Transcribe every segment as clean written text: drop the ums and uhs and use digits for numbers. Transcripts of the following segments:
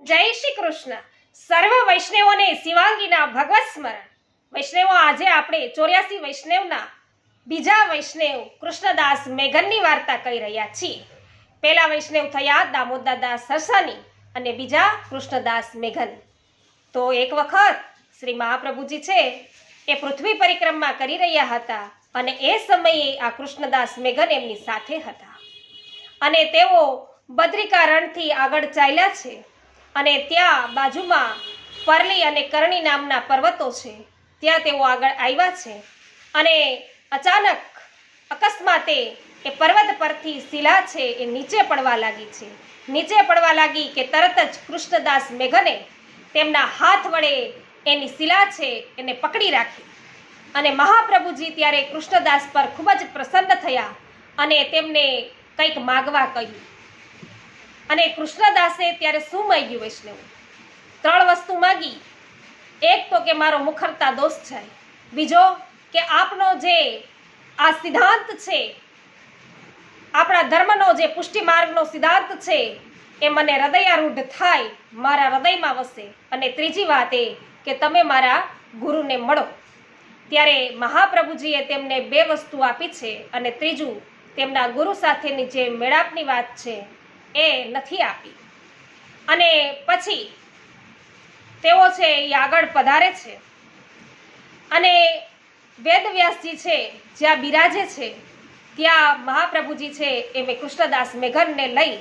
જય શ્રી કૃષ્ણ. સર્વ વૈષ્ણવોને શિવાંગીના ભગવત સ્મરણ. વૈષ્ણવો, આજે આપણે 84 વૈષ્ણવના બીજા વૈષ્ણવ કૃષ્ણદાસ મેઘનની વાર્તા કહી રહ્યા છીએ. પહેલા વૈષ્ણવ થયા દામોદરદાસ સરસાની અને બીજા કૃષ્ણદાસ મેઘન. તો એક વખત શ્રી મહાપ્રભુજી છે એ પૃથ્વી પરિક્રમા કરી રહ્યા હતા અને એ સમયે આ કૃષ્ણદાસ મેઘન એમની સાથે હતા અને તેઓ બદ્રિકા રણથી આગળ ચાલ્યા છે અને ત્યાં બાજુમાં પરલી અને કરણી નામના પર્વતો છે. ત્યાં તેઓ આગળ આવ્યા છે અને અચાનક અકસ્માતે એ પર્વત પરથી શિલા છે એ નીચે પડવા લાગી છે. નીચે પડવા લાગી કે તરત જ કૃષ્ણદાસ મેઘને તેમના હાથ વડે એની શિલા છે એને પકડી રાખી અને મહાપ્રભુજી ત્યારે કૃષ્ણદાસ પર ખૂબ જ પ્રસન્ન થયા અને તેમને કંઈક માગવા કહ્યું. અને કૃષ્ણદાસે ત્યારે શું માંગ્યું વૈષ્ણવ? 3 વસ્તુ માંગી. એક તો કે મારો મુખરતા દોષ જાય, બીજો કે આપનો જે આ સિદ્ધાંત છે, આપણા ધર્મનો જે પુષ્ટિ માર્ગનો સિદ્ધાંત છે એ મને હૃદયારૂઢ થાય, મારા હૃદયમાં વસે, અને ત્રીજી વાત એ કે તમે મારા ગુરુને મળો. ત્યારે મહાપ્રભુજીએ તેમને 2 વસ્તુ આપી છે અને ત્રીજું તેમના ગુરુ સાથેની જે મેળાપની વાત છે એ નથી આપી. અને પછી તેઓ છે એ આગળ પધારે છે અને વેદવ્યાસજી છે જ્યાં બિરાજે છે ત્યાં મહાપ્રભુજી છે એ કૃષ્ણદાસ મેઘનને લઈ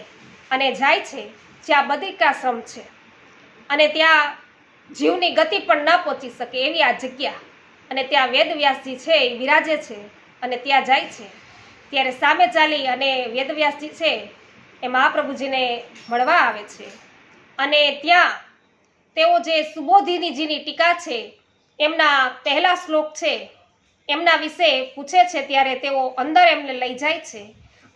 અને જાય છે જ્યાં બદ્રિકાશ્રમ છે અને ત્યાં જીવની ગતિ પણ ન પહોંચી શકે એવી આ જગ્યા, અને ત્યાં વેદવ્યાસજી છે એ બિરાજે છે અને ત્યાં જાય છે. ત્યારે સામે ચાલી અને વેદવ્યાસજી છે એ મહાપ્રભુજીને મળવા આવે છે અને ત્યાં તેઓ જે સુબોધિનીજીની ટીકા છે એમના પહેલા શ્લોક છે એમના વિશે પૂછે છે. ત્યારે તેઓ અંદર એમને લઈ જાય છે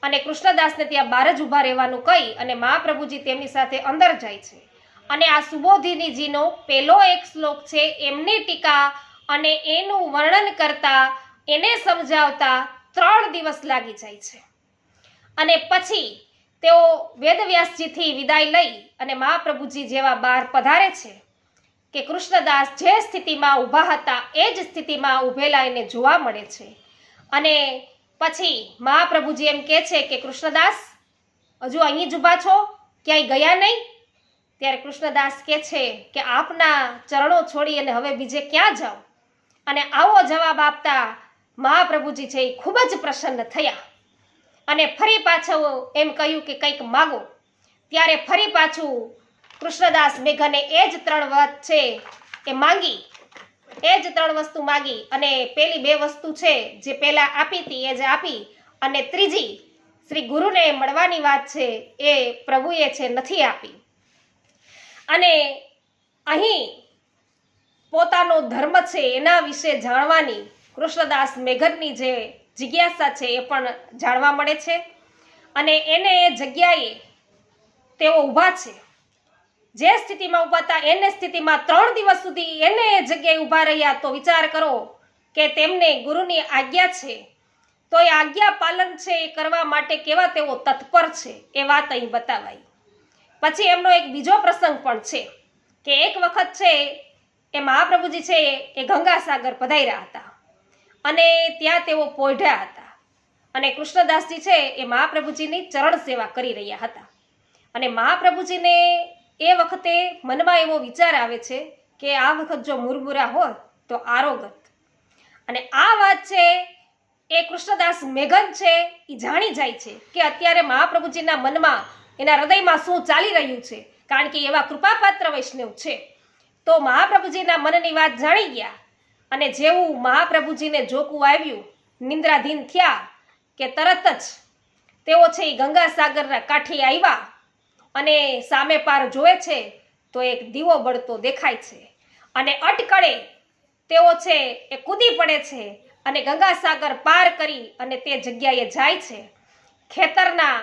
અને કૃષ્ણદાસને ત્યાં બહાર જ ઊભા રહેવાનું કહી અને મહાપ્રભુજી તેમની સાથે અંદર જાય છે અને આ સુબોધિનીજીનો પહેલો એક શ્લોક છે એમની ટીકા અને એનું વર્ણન કરતા, એને સમજાવતા 3 દિવસ લાગી જાય છે. અને પછી તેઓ વેદવ્યાસજીથી વિદાય લઈ અને મહાપ્રભુજી જેવા બહાર પધારે છે કે કૃષ્ણદાસ જે સ્થિતિમાં ઊભા હતા એ જ સ્થિતિમાં ઊભેલા એને જોવા મળે છે. અને પછી મહાપ્રભુજી એમ કહે છે કે કૃષ્ણદાસ, હજુ અહીં જ ઊભા છો, ક્યાંય ગયા નહીં? ત્યારે કૃષ્ણદાસ કહે છે કે આપના ચરણો છોડી અને હવે બીજે ક્યાં જાઓ? અને આવો જવાબ આપતા મહાપ્રભુજી છે એ ખૂબ જ પ્રસન્ન થયા અને ફરી પાછું એમ કહ્યું કે કંઈક માગો. ત્યારે ફરી પાછું કૃષ્ણદાસ મેઘને એ જ 3 વાત છે એ માંગી, એ જ 3 વસ્તુ માંગી અને પેલી 2 વસ્તુ છે જે પહેલા આપી હતી એ જ આપી અને ત્રીજી શ્રી ગુરુને મળવાની વાત છે એ પ્રભુએ છે નથી આપી. અને અહીં પોતાનો ધર્મ છે એના વિશે જાણવાની કૃષ્ણદાસ મેઘનની જે જિજ્ઞાસા છે એ પણ જાણવા મળે છે અને એને એ જગ્યાએ તેઓ ઊભા છે, જે સ્થિતિમાં ઊભા હતા એને સ્થિતિમાં 3 દિવસ સુધી એને એ જગ્યાએ ઊભા રહ્યા. તો વિચાર કરો કે તેમને ગુરુની આજ્ઞા છે તો એ આજ્ઞા પાલન છે એ કરવા માટે કેવા તેઓ તત્પર છે એ વાત અહીં બતાવાઈ. પછી એમનો એક બીજો પ્રસંગ પણ છે કે એક વખત છે એ મહાપ્રભુજી છે એ ગંગાસાગર પધાર્યા હતા અને ત્યાં તેઓ પોઢ્યા હતા અને કૃષ્ણદાસજી છે એ મહાપ્રભુજીની ચરણ સેવા કરી રહ્યા હતા અને મહાપ્રભુજીને એ વખતે મનમાં એવો વિચાર આવે છે કે આ વખત જો મુરમુરા હોત તો આરોગત. અને આ વાત છે એ કૃષ્ણદાસ મેઘન છે એ જાણી જાય છે કે અત્યારે મહાપ્રભુજીના મનમાં, એના હૃદયમાં શું ચાલી રહ્યું છે, કારણ કે એવા કૃપાપાત્ર વૈષ્ણવ છે. તો મહાપ્રભુજીના મનની વાત જાણી ગયા અને જેવું મહાપ્રભુજીને જોકું આવ્યું, નિંદ્રાધીન થયા કે તરત જ તેઓ છે એ ગંગાસાગરના કાંઠે આવ્યા અને સામે પાર જોવે છે તો એક દીવો બળતો દેખાય છે અને અટકળે તેઓ છે એ કૂદી પડે છે અને ગંગાસાગર પાર કરી અને તે જગ્યાએ જાય છે. ખેતરના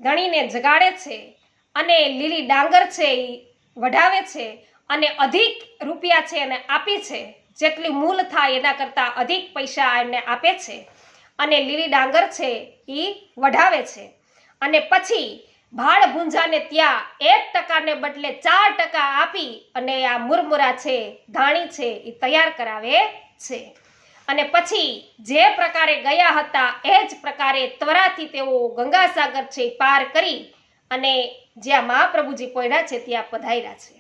ધણીને જગાડે છે અને લીલી ડાંગર છે એ વઢાવે છે અને અધિક રૂપિયા છે એને આપી છે, જેટલી મૂલ થાય એના કરતાં અધિક પૈસા એમને આપે છે અને લીલી ડાંગર છે એ વઢાવે છે. અને પછી ભાડ ભૂંજાને ત્યાં 1% બદલે 4% આપી અને આ મુરમુરા છે, ધાણી છે એ તૈયાર કરાવે છે. અને પછી જે પ્રકારે ગયા હતા એ જ પ્રકારે ત્વરાથી તેઓ ગંગાસાગર છે પાર કરી અને જ્યાં મહાપ્રભુજી પોયડા છે ત્યાં પધાર્યા છે.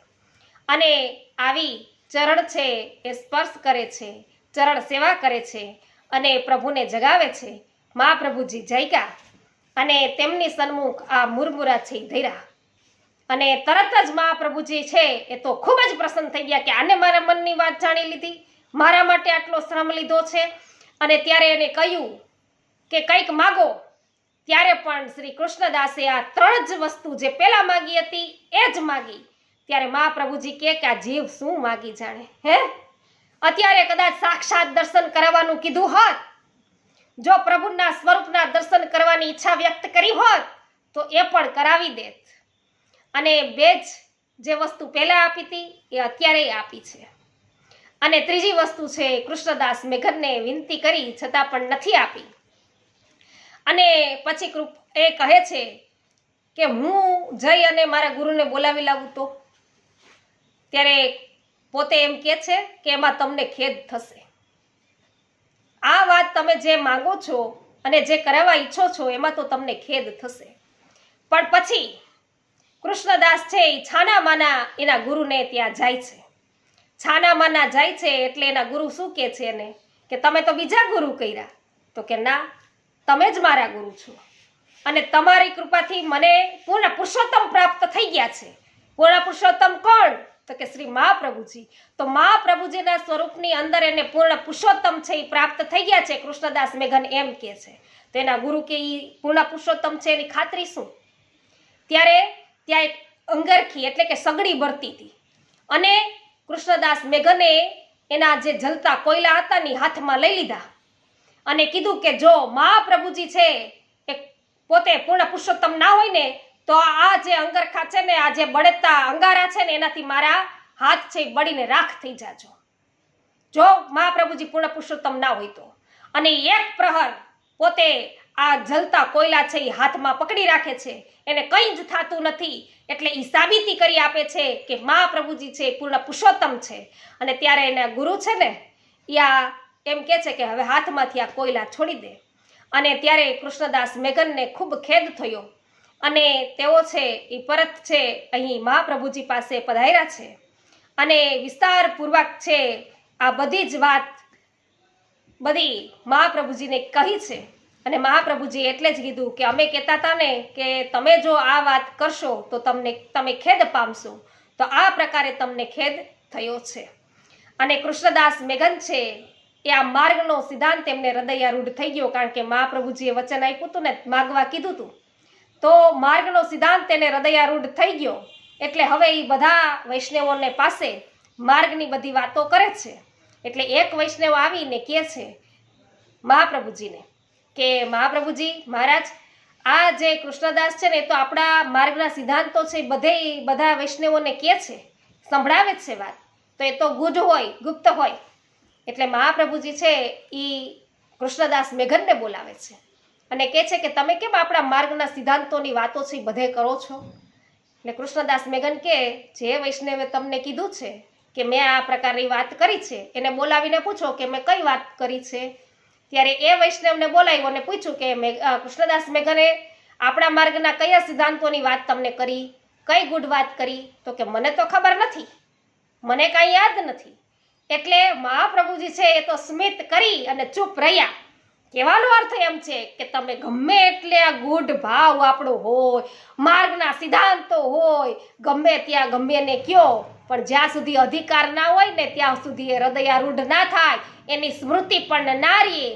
અને આવી ચરણ છે એ સ્પર્શ કરે છે, ચરણ સેવા કરે છે અને પ્રભુને જગાવે છે. મહાપ્રભુજી જાગ્યા અને તેમની સન્મુખ આ મુરમુરા છે ધર્યા અને તરત જ મહાપ્રભુજી છે એ તો ખૂબ જ પ્રસન્ન થઈ ગયા કે આને મારા મનની વાત જાણી લીધી, મારા માટે આટલો શ્રમ લીધો છે. અને ત્યારે એને કહ્યું કે કંઈક માગો. ત્યારે પણ શ્રી કૃષ્ણદાસે આ 3 જ વસ્તુ જે પહેલા માગી હતી એ જ માગી. ત્યારે મહાપ્રભુજી કે આ જીવ શું માગી જાણે. અત્યારે કદાચ સાક્ષાત દર્શન કરાવવાનું કીધું હોત, જો પ્રભુના સ્વરૂપના દર્શન કરવાની ઈચ્છા વ્યક્ત કરી હોત તો એ પણ કરાવી દેત. અને 2 જે વસ્તુ પહેલા આપી હતી એ અત્યારે આપી છે. અને ત્રીજી વસ્તુ છે કૃષ્ણદાસ મેઘનને વિનંતી કરી છતાં પણ નથી આપી. અને પછી એ કહે છે કે હું જઈ અને મારા ગુરુને બોલાવી લાવું તો. ત્યારે પોતે એમ કહે છે કે એમાં તમને ખેદ થશે. આ વાત તમે જે માંગો છો અને જે કરાવવા ઈચ્છો છો એમાં તો તમને ખેદ થશે. પણ પછી કૃષ્ણદાસ છે એ છાનામાના એના ગુરુને ત્યાં જાય છે. છાનામાના જાય છે એટલે એના ગુરુ શું કહે છે એને કે તમે તો બીજા ગુરુ કર્યા. તો કે ના, તમે જ મારા ગુરુ છો અને તમારી કૃપાથી મને પૂર્ણ પુરુષોત્તમ પ્રાપ્ત થઈ ગયા છે. પૂર્ણ પુરુષોત્તમ કોણ? તો કે શ્રી મહાપ્રભુજી. તો મહાપ્રભુજીના સ્વરૂપની અંદર એને પૂર્ણ પુરુષોત્તમ છે એ પ્રાપ્ત થઈ ગયા છે. કૃષ્ણદાસ મેઘન એમ કહે છે. તો એના ગુરુ કે એ પૂર્ણ પુરુષોત્તમ છે એની ખાતરી શું? ત્યારે ત્યાં એક અંગરખી એટલે કે સગડી ભરતી હતી અને કૃષ્ણદાસ મેઘને એના જે જલતા કોયલા હતા ને હાથમાં લઈ લીધા અને કીધું કે જો મહાપ્રભુજી છે એ પોતે પૂર્ણ પુરુષોત્તમ ના હોય ને તો આ જે અંગરખા છે ને, આ જે બળતા અંગારા છે ને એનાથી મારા હાથ છે બળીને રાખ થઈ જાજો, જો મહાપ્રભુજી પૂર્ણ પુરુષોત્તમ ના હોય તો. અને 1 પ્રહર પોતે આ જલતા કોયલા છે એ હાથમાં પકડી રાખે છે, એને કંઈ જ થતું નથી. એટલે એ સાબિતી કરી આપે છે કે મહાપ્રભુજી છે પૂર્ણ પુરુષોત્તમ છે. અને ત્યારે એના ગુરુ છે ને યા એમ કહે છે કે હવે હાથમાંથી આ કોયલા છોડી દે. અને ત્યારે કૃષ્ણદાસ મેઘનને ખૂબ ખેદ થયો અને તેઓ છે એ પરત છે અહીં મહાપ્રભુજી પાસે પધાર્યા છે અને વિસ્તારપૂર્વક છે આ બધી જ વાત બધી મહાપ્રભુજીને કહી છે. અને મહાપ્રભુજી એટલે જ કીધું કે અમે કહેતા હતા ને કે તમે જો આ વાત કરશો તો તમે ખેદ પામશો, તો આ પ્રકારે તમને ખેદ થયો છે. અને કૃષ્ણદાસ મેઘન છે એ આ માર્ગનો સિદ્ધાંત એમને હૃદયારૂઢ થઈ ગયો, કારણ કે મહાપ્રભુજીએ વચન આપ્યું હતું ને માગવા કીધું હતું, તો માર્ગનો સિદ્ધાંત એને હૃદયારૂઢ થઈ ગયો. એટલે હવે એ બધા વૈષ્ણવોને પાસે માર્ગની બધી વાતો કરે છે. એટલે એક વૈષ્ણવ આવીને કહે છે મહાપ્રભુજીને કે મહાપ્રભુજી મહારાજ, આ જે કૃષ્ણદાસ છે ને એ તો આપણા માર્ગના સિદ્ધાંતો છે બધા વૈષ્ણવોને કહે છે, સંભળાવે જ છે વાત, તો એ તો ગુઢ હોય, ગુપ્ત હોય. એટલે મહાપ્રભુજી છે એ કૃષ્ણદાસ મેઘનને બોલાવે છે અને કહે છે કે તમે કેમ આપણા માર્ગના સિદ્ધાંતોની વાતો છે એ બધે કરો છો? એટલે કૃષ્ણદાસ મેઘન કે જે વૈષ્ણવે તમને કીધું છે કે મેં આ પ્રકારની વાત કરી છે એને બોલાવીને પૂછો કે મેં કઈ વાત કરી છે. ત્યારે એ વૈષ્ણવને બોલાવ્યો અને પૂછ્યું કે કૃષ્ણદાસ મેઘને આપણા માર્ગના કયા સિદ્ધાંતોની વાત તમને કરી, કઈ ગુઢ વાત કરી? તો કે મને તો ખબર નથી, મને કાંઈ યાદ નથી. એટલે મહાપ્રભુજી છે એ તો સ્મિત કરી અને ચૂપ રહ્યા. કહેવાનો અર્થ એમ છે કે તમે ગમે એટલે આ ગુઢ ભાવ આપણો હોય, માર્ગના સિદ્ધાંતો હોય, ગમે ત્યાં ગમે ને કયો, પણ જ્યાં સુધી અધિકાર ના હોય ને ત્યાં સુધી એ હૃદયારૂઢ ના થાય, એની સ્મૃતિ પણ ના રહે.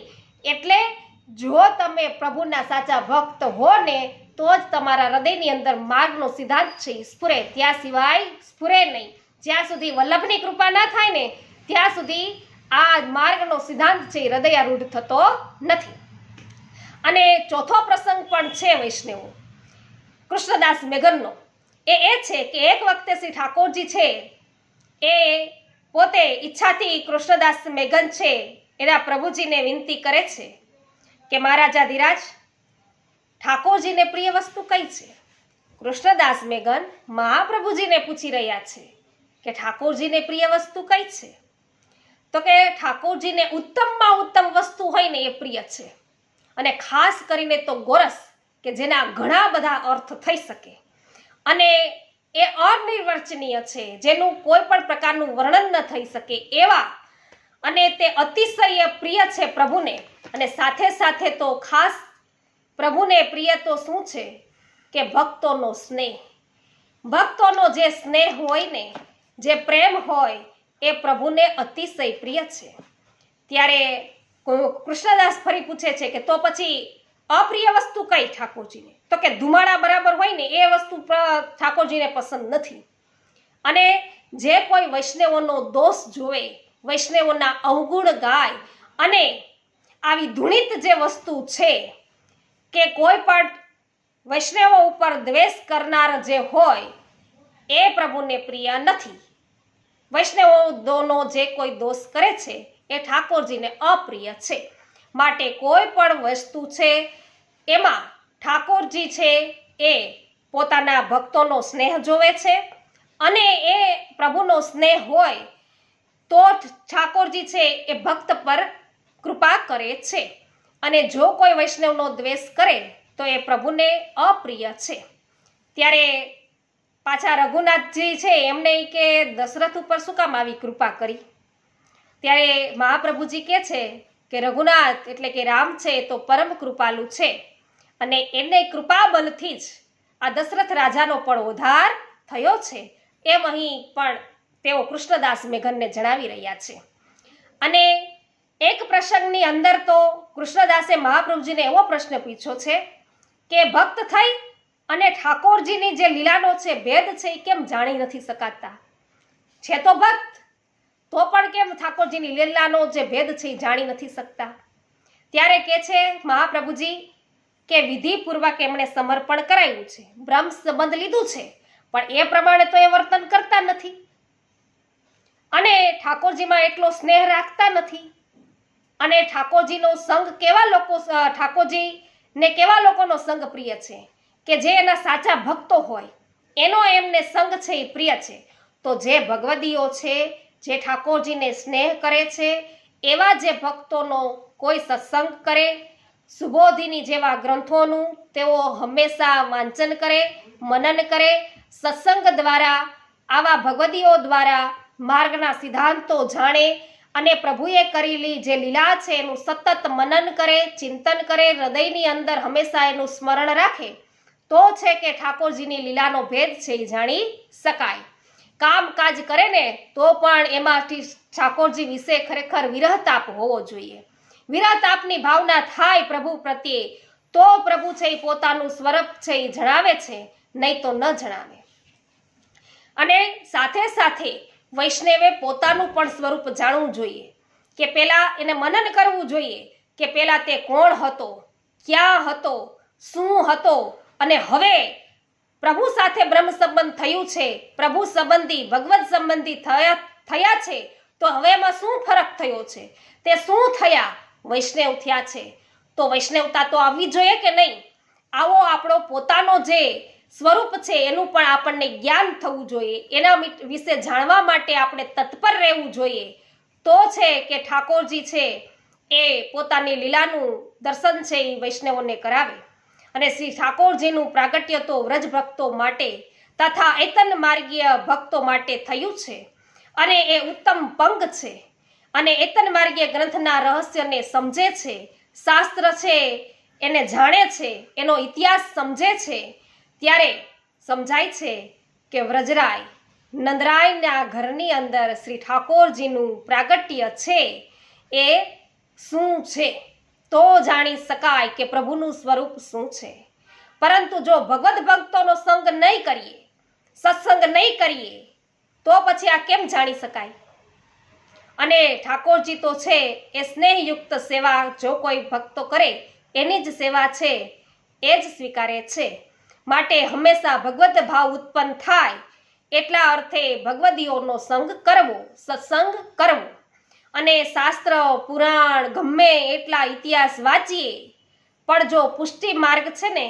એટલે જો તમે પ્રભુના સાચા ભક્ત હો ને તો જ તમારા હૃદયની અંદર માર્ગનો સિદ્ધાંત છે સ્ફુરે, ત્યાં સિવાય સ્ફુરે નહીં. જ્યાં સુધી વલ્લભની કૃપા ના થાય ને ત્યાં સુધી આ માર્ગનો સિદ્ધાંત છે હૃદયારૂઢ થતો નથી. અને ચોથો પ્રસંગ પણ છે વૈષ્ણવો કૃષ્ણદાસ મેઘનનો, એ છે કે એક વખતે શ્રી ઠાકોરજી છે એ પોતે ઈચ્છાથી કૃષ્ણદાસ મેઘન છે એના પ્રભુજીને વિનંતી કરે છે કે મહારાજાધિરાજ, ઠાકોરજીને પ્રિય વસ્તુ કઈ છે? કૃષ્ણદાસ મેઘન મહાપ્રભુજીને પૂછી રહ્યા છે કે ઠાકોરજીને પ્રિય વસ્તુ કઈ છે? તો કે ઠાકોરજીને ઉત્તમમાં ઉત્તમ વસ્તુ હોય ને એ પ્રિય છે, અને ખાસ કરીને તો ગોરસ, કે જેના ઘણા બધા અર્થ થઈ શકે અને એ અનિર્વચનીય છે, જેનું કોઈ પણ પ્રકારનું વર્ણન ન થઈ શકે એવા, અને તે અતિશય પ્રિય છે પ્રભુને. અને સાથે સાથે તો ખાસ પ્રભુને પ્રિય તો શું છે કે ભક્તોનો સ્નેહ. ભક્તોનો જે સ્નેહ હોય ને, જે પ્રેમ હોય, એ પ્રભુને અતિશય પ્રિય છે. ત્યારે કૃષ્ણદાસ ફરી પૂછે છે કે તો પછી અપ્રિય વસ્તુ કઈ ઠાકોરજીને? તો કે ધુમાડા બરાબર હોય ને એ વસ્તુ ઠાકોરજીને પસંદ નથી. અને જે કોઈ વૈષ્ણવોનો દોષ જોવે, વૈષ્ણવોના અવગુણ ગાય, અને આવી ધૂણિત જે વસ્તુ છે કે કોઈ પણ વૈષ્ણવો ઉપર દ્વેષ કરનાર જે હોય એ પ્રભુને પ્રિય નથી. વૈષ્ણવોનો જે કોઈ દોષ કરે છે એ ઠાકોરજીને અપ્રિય છે. માટે કોઈ પણ વસ્તુ છે એમાં ઠાકોરજી છે એ પોતાના ભક્તોનો સ્નેહ જોવે છે, અને એ પ્રભુનો સ્નેહ હોય તો ઠાકોરજી છે એ ભક્ત પર કૃપા કરે છે. અને જો કોઈ વૈષ્ણવનો દ્વેષ કરે તો એ પ્રભુને અપ્રિય છે. ત્યારે પાછા રઘુનાથજી છે એમને કે દશરથ ઉપર શું કામ આવી કૃપા કરી? ત્યારે મહાપ્રભુજી કહે છે કે રઘુનાથ એટલે કે રામ છે તો પરમ કૃપાલુ છે, અને એને કૃપા બલથી જ આ દશરથ રાજાનો પણ ઉદ્ધાર થયો છે. એમ અહીં પણ તેઓ કૃષ્ણદાસ મેઘનને જણાવી રહ્યા છે. અને એક પ્રસંગની અંદર તો કૃષ્ણદાસે મહાપ્રભુજીને એવો પ્રશ્ન પૂછ્યો છે કે ભક્ત થઈ અને ઠાકોરજીની જે લીલાનો છે ભેદ છે એ કેમ જાણી નથી શકાતા? છે તો ભક્ત, તો પણ કેમ ઠાકોરજીની લીલાનો જે ભેદ છે એ જાણી નથી શકતા? ત્યારે કે છે મહાપ્રભુજી કે વિધિપૂર્વક એમણે સમર્પણ કરાવ્યું છે, બ્રહ્મ સંબંધ લીધું છે, પણ એ પ્રમાણે તો એ વર્તન કરતા નથી, અને ઠાકોરજીમાં એટલો સ્નેહ રાખતા નથી. અને ઠાકોરજીનો સંગ કેવા લોકો, ઠાકોરજીને કેવા લોકોનો સંગ પ્રિય છે કે જે એના સાચા ભક્તો હોય એનો એમને સંગ છે એ પ્રિય છે. તો જે ભગવદીઓ છે, જે ઠાકોરજીને સ્નેહ કરે છે, એવા જે ભક્તોનો કોઈ સત્સંગ કરે, સુબોધિની જેવા ગ્રંથોનું તેઓ હંમેશા વાંચન કરે, મનન કરે, સત્સંગ દ્વારા, આવા ભગવદીઓ દ્વારા માર્ગના સિદ્ધાંતો જાણે, અને પ્રભુએ કરેલી જે લીલા છે એનું સતત મનન કરે, ચિંતન કરે, હૃદયની અંદર હંમેશા એનું સ્મરણ રાખે, તો છે કે ઠાકોરજીની લીલાનો ભેદ છે એ જાણી શકાય. કામકાજ કરે ને તો પણ એમાંથી ઠાકોરજી વિશે ખરેખર વિરહતાપ હોવો જોઈએ. વિરહતાપની ભાવના થાય પ્રભુ પ્રત્યે તો પ્રભુ છે એ પોતાનું સ્વરૂપ છે એ જણાવે છે, નહીં તો ન જણાવે. અને સાથે સાથે વૈષ્ણવે પોતાનું પણ સ્વરૂપ જાણવું જોઈએ, કે પેલા એને મનન કરવું જોઈએ કે પેલા તે કોણ હતો, ક્યાં હતો, શું હતો, અને હવે પ્રભુ સાથે બ્રહ્મ સંબંધ થયું છે, પ્રભુ સંબંધી, ભગવત સંબંધી થયા છે, તો હવે એમાં શું ફરક થયો છે? તે શું થયા? વૈષ્ણવ થયા છે. તો વૈષ્ણવતા તો આવવી જોઈએ કે નહીં? આવો આપણો પોતાનો જે સ્વરૂપ છે એનું પણ આપણને જ્ઞાન થવું જોઈએ, એના વિશે જાણવા માટે આપણે તત્પર રહેવું જોઈએ. તો છે કે ઠાકોરજી છે એ પોતાની લીલાનું દર્શન છે એ વૈષ્ણવોને કરાવે. અને શ્રી ઠાકોરજીનું પ્રાગટ્ય તો વ્રજ ભક્તો માટે તથા એતન માર્ગીય ભક્તો માટે થયું છે, અને એ ઉત્તમ પંગ છે, અને એતન માર્ગીય ગ્રંથના રહસ્યને સમજે છે, શાસ્ત્ર છે એને જાણે છે, એનો ઇતિહાસ સમજે છે. ત્યારે સમજાય છે કે વ્રજરાય નંદરાયના ઘરની અંદર શ્રી ઠાકોરજીનું પ્રાગટ્ય છે એ શું છે, તો જાણી શકાય કે પ્રભુનું સ્વરૂપ શું છે. પરંતુ જો ભગવદ ભક્તોનો સંગ નહીં કરીએ, સત્સંગ નહીં કરીએ, તો પછી આ કેમ જાણી શકાય? અને ઠાકોરજી તો છે એ સ્નેહયુક્ત સેવા જો કોઈ ભક્તો કરે એની જ સેવા છે એ જ સ્વીકારે છે. માટે હંમેશા ભગવદ ભાવ ઉત્પન્ન થાય એટલા અર્થે ભગવદીઓનો સંગ કરવો, સત્સંગ કરવો. અને શાસ્ત્ર, પુરાણ, ગમે એટલા ઇતિહાસ વાંચીએ, પણ જો પુષ્ટિ માર્ગ છે ને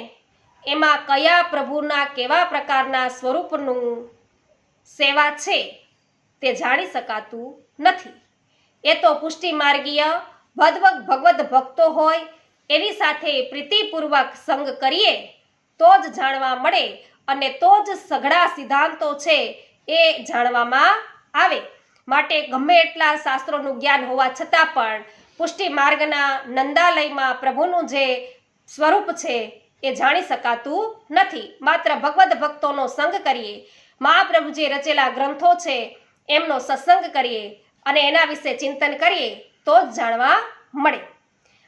એમાં કયા પ્રભુના કેવા પ્રકારના સ્વરૂપનું સેવા છે તે જાણી શકાતું નથી. એ તો પુષ્ટિ માર્ગીય ભગવદ ભક્તો હોય એની સાથે પ્રીતિપૂર્વક સંગ કરીએ તો જ જાણવા મળે અને તો જ સઘળા સિદ્ધાંતો છે એ જાણવામાં આવે. માટે ગમે એટલા શાસ્ત્રોનું જ્ઞાન હોવા છતાં પણ પુષ્ટિ માર્ગના નંદાલયમાં પ્રભુનું જે સ્વરૂપ છે એ જાણી શકાતું નથી. માત્ર ભગવદ ભક્તોનો સંગ કરીએ, મહાપ્રભુજીએ રચેલા ગ્રંથો છે એમનો સત્સંગ કરીએ અને એના વિશે ચિંતન કરીએ તો જ જાણવા મળે.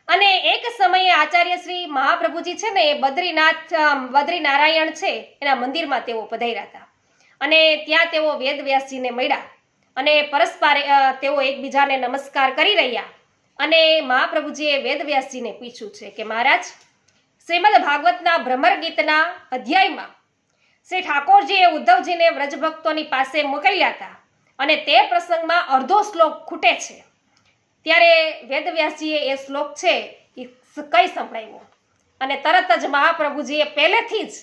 અને એક સમયે આચાર્ય શ્રી મહાપ્રભુજી છે ને એ બદ્રીનારાયણ છે એના મંદિરમાં તેઓ પધાર્યા હતા અને ત્યાં તેઓ વેદવ્યાસજીને મળ્યા અને પરસ્પર તેઓ એકબીજાને નમસ્કાર કરી રહ્યા. અને મહાપ્રભુજીએ વેદવ્યાસજીને પૂછ્યું છે કે મહારાજ, શ્રીમદ ભાગવતના ભ્રમર ગીતના અધ્યાયમાં શ્રી ઠાકોરજીએ ઉદ્ધવજીને વ્રજભક્તોની પાસે મોકલ્યા હતા અને તે પ્રસંગમાં અડધો શ્લોક ખૂટે છે. ત્યારે વેદવ્યાસજીએ એ શ્લોક છે એ કઈ સંભળાવ્યો અને તરત જ મહાપ્રભુજીએ પહેલેથી જ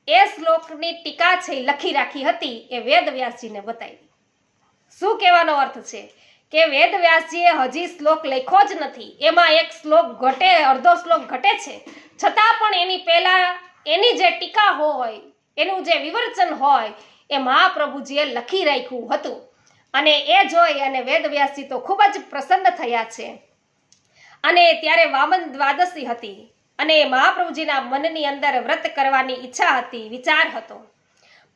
એ શ્લોકની ટીકા છે લખી રાખી હતી એ વેદવ્યાસજીને બતાવી. શું કહેવાનો અર્થ છે કે વેદવ્યાસજીએ હજી શ્લોક લખ્યો જ નથી, એમાં એક શ્લોક ઘટે, અડધો શ્લોક ઘટે છે, છતાં પણ એની પહેલા એની જે ટીકા હોય, એનું જે વિવર્ચન હોય એ મહાપ્રભુજીએ લખી રાખ્યું હતું. અને એ જોઈ અને વેદવ્યાસજી તો ખૂબ જ પ્રસન્ન થયા છે. અને ત્યારે વામન દ્વાદશી હતી અને મહાપ્રભુજીના મનની અંદર વ્રત કરવાની ઈચ્છા હતી, વિચાર હતો.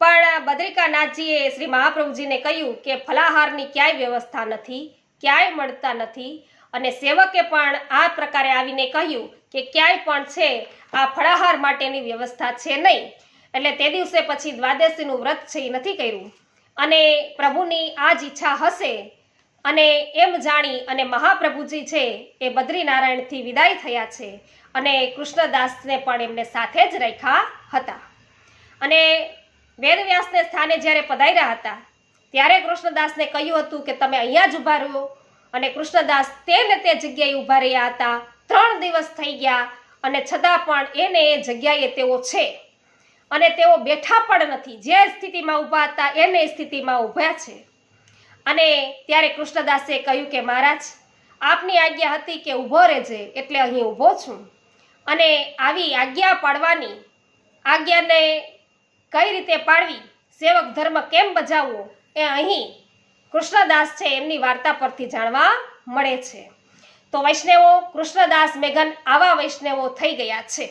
પણ બદ્રિકાનાથજીએ શ્રી મહાપ્રભુજીને કહ્યું કે ફલાહારની ક્યાંય વ્યવસ્થા નથી, ક્યાંય મળતા નથી. અને સેવકે પણ આ પ્રકારે આવીને કહ્યું કે ક્યાંય પણ છે આ ફળાહાર માટેની વ્યવસ્થા છે નહીં. એટલે તે દિવસે પછી દ્વાદશીનું વ્રત છે એ નથી કર્યું. અને પ્રભુની આ જ ઈચ્છા હશે અને એમ જાણી અને મહાપ્રભુજી છે એ બદ્રીનારાયણથી વિદાય થયા છે અને કૃષ્ણદાસને પણ એમને સાથે જ રાખ્યા હતા. અને વેદવ્યાસને સ્થાને જ્યારે પધાર્યા હતા ત્યારે કૃષ્ણદાસને કહ્યું હતું કે તમે અહીંયા જ ઊભા રહો. અને કૃષ્ણદાસ તે ને તે જગ્યાએ ઊભા રહ્યા હતા. 3 દિવસ થઈ ગયા અને છતાં પણ એને એ જગ્યાએ તેઓ છે અને તેઓ બેઠા પણ નથી. જે સ્થિતિમાં ઊભા હતા એને સ્થિતિમાં ઊભા છે. અને ત્યારે કૃષ્ણદાસે કહ્યું કે મહારાજ, આપની આજ્ઞા હતી કે ઊભો રહેજે એટલે અહીં ઊભો છું. અને આવી આજ્ઞા પાડવાની, આજ્ઞાને કઈ રીતે પાડવી, સેવક ધર્મ કેમ બજાવવો એ અહીં કૃષ્ણદાસ છે એમની વાર્તા પરથી જાણવા મળે છે. તો વૈષ્ણવો, કૃષ્ણદાસ મેઘન આવા વૈષ્ણવો થઈ ગયા છે.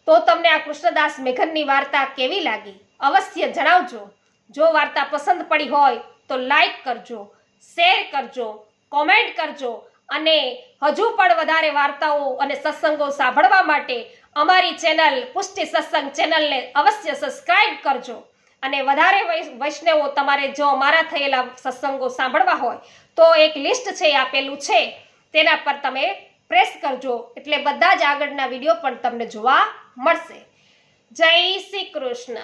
તો તમને આ કૃષ્ણદાસ મેઘનની વાર્તા કેવી લાગી અવશ્ય જણાવજો. જો વાર્તા પસંદ પડી હોય તો લાઈક કરજો, શેર કરજો, કોમેન્ટ કરજો અને હજુ પણ વધારે વાર્તાઓ અને સત્સંગો સાંભળવા માટે અમારી ચેનલ પુષ્ટિ સત્સંગ ચેનલને અવશ્ય સબસ્ક્રાઈબ કરજો. અને વધારે વૈષ્ણવો તમારે જો અમારા થયેલા સત્સંગો સાંભળવા હોય તો એક લિસ્ટ છે આપેલું છે તેના પર તમે પ્રેસ કરજો એટલે બધા જ આગળના વિડીયો પણ તમને જોવા મળશે. જય શ્રી કૃષ્ણ.